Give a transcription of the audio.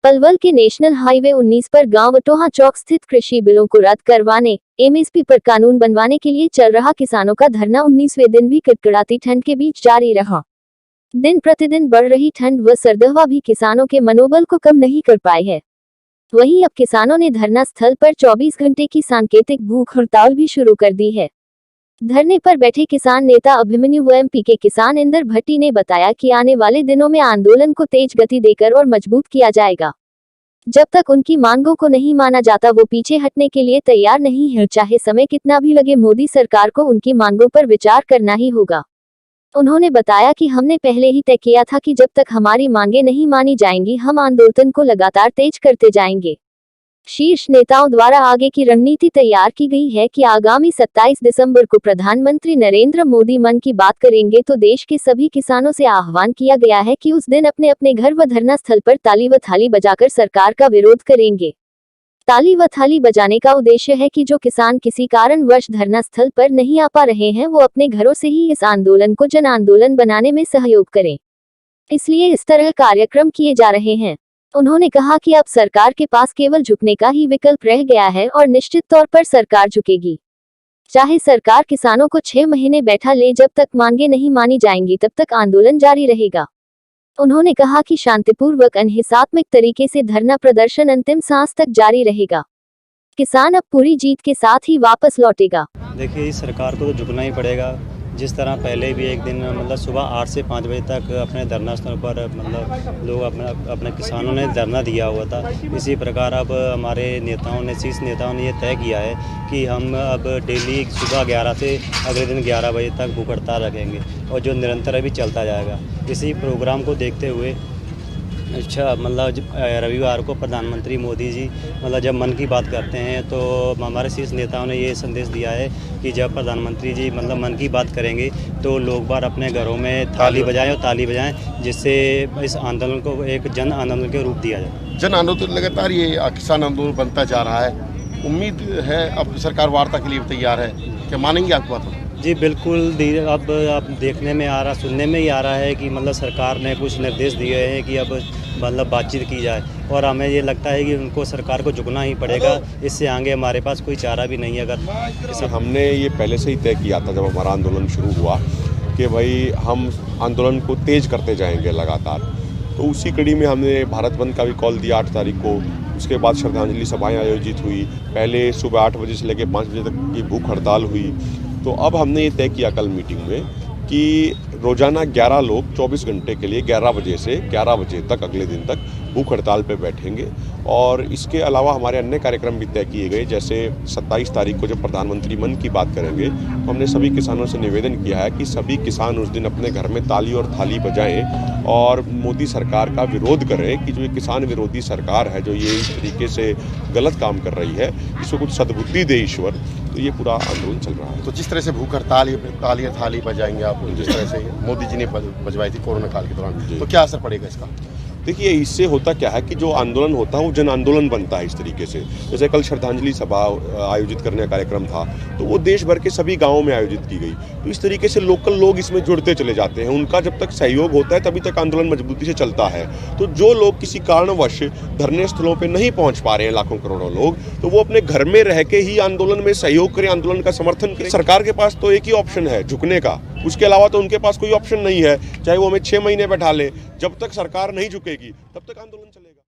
पलवल के national highway 19 पर गांव वटोहा चौक स्थित कृषि बिलों को रद्द करवाने, एमएसपी पर कानून बनवाने के लिए चल रहा किसानों का धरना 19वें दिन भी कड़कड़ाती ठंड के बीच जारी रहा। दिन प्रतिदिन बढ़ रही ठंड व सर्द हवा भी किसानों के मनोबल को कम नहीं कर पाए है। वहीं अब किसानों ने धरना स्थल पर 24 घंटे की सांकेतिक भूख हड़ताल भी शुरू कर दी है। धरने पर बैठे किसान नेता अभिमन्यु व एमपी के किसान इंदर भट्टी ने बताया कि आने वाले दिनों में आंदोलन को तेज गति देकर और मजबूत किया जाएगा। जब तक उनकी मांगों को नहीं माना जाता वो पीछे हटने के लिए तैयार नहीं है, चाहे समय कितना भी लगे। मोदी सरकार को उनकी मांगों पर विचार करना ही होगा। उन्होंने बताया कि हमने पहले ही तय किया था कि जब तक हमारी मांगें नहीं मानी जाएंगी हम आंदोलन को लगातार तेज करते जाएंगे। शीर्ष नेताओं द्वारा आगे की रणनीति तैयार की गई है कि आगामी 27 दिसंबर को प्रधानमंत्री नरेंद्र मोदी मन की बात करेंगे, तो देश के सभी किसानों से आह्वान किया गया है कि उस दिन अपने अपने घर व धरना स्थल पर ताली व थाली बजाकर सरकार का विरोध करेंगे। ताली व थाली बजाने का उद्देश्य है कि जो किसान किसी कारणवश धरना स्थल पर नहीं आ पा रहे हैं वो अपने घरों से ही इस आंदोलन को जन आंदोलन बनाने में सहयोग करें, इसलिए इस तरह कार्यक्रम किए जा रहे हैं। उन्होंने कहा कि अब सरकार के पास केवल झुकने का ही विकल्प रह गया है और निश्चित तौर पर सरकार झुकेगी। चाहे सरकार किसानों को 6 महीने बैठा ले, जब तक मांगे नहीं मानी जाएंगी तब तक आंदोलन जारी रहेगा। उन्होंने कहा कि शांतिपूर्वक अहिंसात्मक तरीके से धरना प्रदर्शन अंतिम सांस तक जारी रहेगा। किसान अब पूरी जीत के साथ ही वापस लौटेगा। देखिए, इस सरकार को तो झुकना ही पड़ेगा। जिस तरह पहले भी एक दिन मतलब सुबह 8 से 5 बजे तक अपने धरना स्थल पर मतलब लोग अपने किसानों ने धरना दिया हुआ था, इसी प्रकार अब हमारे नेताओं ने शीर्ष नेताओं ने ये तय किया है कि हम अब डेली सुबह 11 से अगले दिन 11 बजे तक भूख हड़ताल रखेंगे और जो निरंतर अभी चलता जाएगा। इसी प्रोग्राम को देखते हुए मतलब रविवार को प्रधानमंत्री मोदी जी मतलब जब मन की बात करते हैं तो हमारे शीर्ष नेताओं ने ये संदेश दिया है कि जब प्रधानमंत्री जी मतलब मन की बात करेंगे तो लोग बार अपने घरों में थाली बजाएं और ताली बजाएं, जिससे इस आंदोलन को एक जन आंदोलन के रूप दिया जाए। जन आंदोलन लगातार ये किसान आंदोलन बनता जा रहा है। उम्मीद है अब सरकार वार्ता के लिए तैयार है, क्या मानेंगे आपकी बात? जी बिल्कुल। अब देखने में आ रहा, सुनने में ही आ रहा है कि मतलब सरकार ने कुछ निर्देश दिए हैं कि अब मतलब बातचीत की जाए और हमें ये लगता है कि उनको सरकार को झुकना ही पड़ेगा। इससे आगे हमारे पास कोई चारा भी नहीं है। अगर हमने ये पहले से ही तय किया था जब हमारा आंदोलन शुरू हुआ कि भाई हम आंदोलन को तेज करते जाएंगे लगातार, तो उसी कड़ी में हमने भारत बंद का भी कॉल दिया 8 तारीख को। उसके बाद श्रद्धांजलि सभाएँ आयोजित हुई। पहले सुबह 8 बजे से लेकर 5 बजे तक की भूख हड़ताल हुई। तो अब हमने ये तय किया कल मीटिंग में कि रोजाना 11 लोग 24 घंटे के लिए 11 बजे से 11 बजे तक अगले दिन तक भूख हड़ताल पे बैठेंगे। और इसके अलावा हमारे अन्य कार्यक्रम भी तय किए गए, जैसे 27 तारीख को जब प्रधानमंत्री मन की बात करेंगे तो हमने सभी किसानों से निवेदन किया है कि सभी किसान उस दिन अपने घर में ताली और थाली बजाएं और मोदी सरकार का विरोध करें कि जो ये किसान विरोधी सरकार है, जो ये इस तरीके से गलत काम कर रही है, इसको कुछ सद्बुद्धि दे ईश्वर। तो ये पूरा आंदोलन चल रहा है। तो जिस तरह से भूख हड़ताल तालियां थाली बजाएंगे आप, जिस तरह से मोदी जी ने बजवाई थी कोरोना काल के दौरान, तो क्या असर पड़ेगा इसका? देखिए, इससे होता क्या है कि जो आंदोलन होता है वो जन आंदोलन बनता है इस तरीके से। जैसे कल श्रद्धांजलि सभा आयोजित करने का कार्यक्रम था तो वो देश भर के सभी गांवों में आयोजित की गई। तो इस तरीके से लोकल लोग इसमें जुड़ते चले जाते हैं। उनका जब तक सहयोग होता है तभी तक आंदोलन मजबूती से चलता है। तो जो लोग किसी कारणवश धरने स्थलों पर नहीं पहुंच पा रहे हैं, लाखों करोड़ों लोग, तो वो अपने घर में रह के ही आंदोलन में सहयोग करें, आंदोलन का समर्थन करें। सरकार के पास तो एक ही ऑप्शन है, झुकने का। उसके अलावा तो उनके पास कोई ऑप्शन नहीं है। चाहे वो हमें 6 महीने बैठा ले, जब तक सरकार नहीं झुकेगी तब तक आंदोलन चलेगा।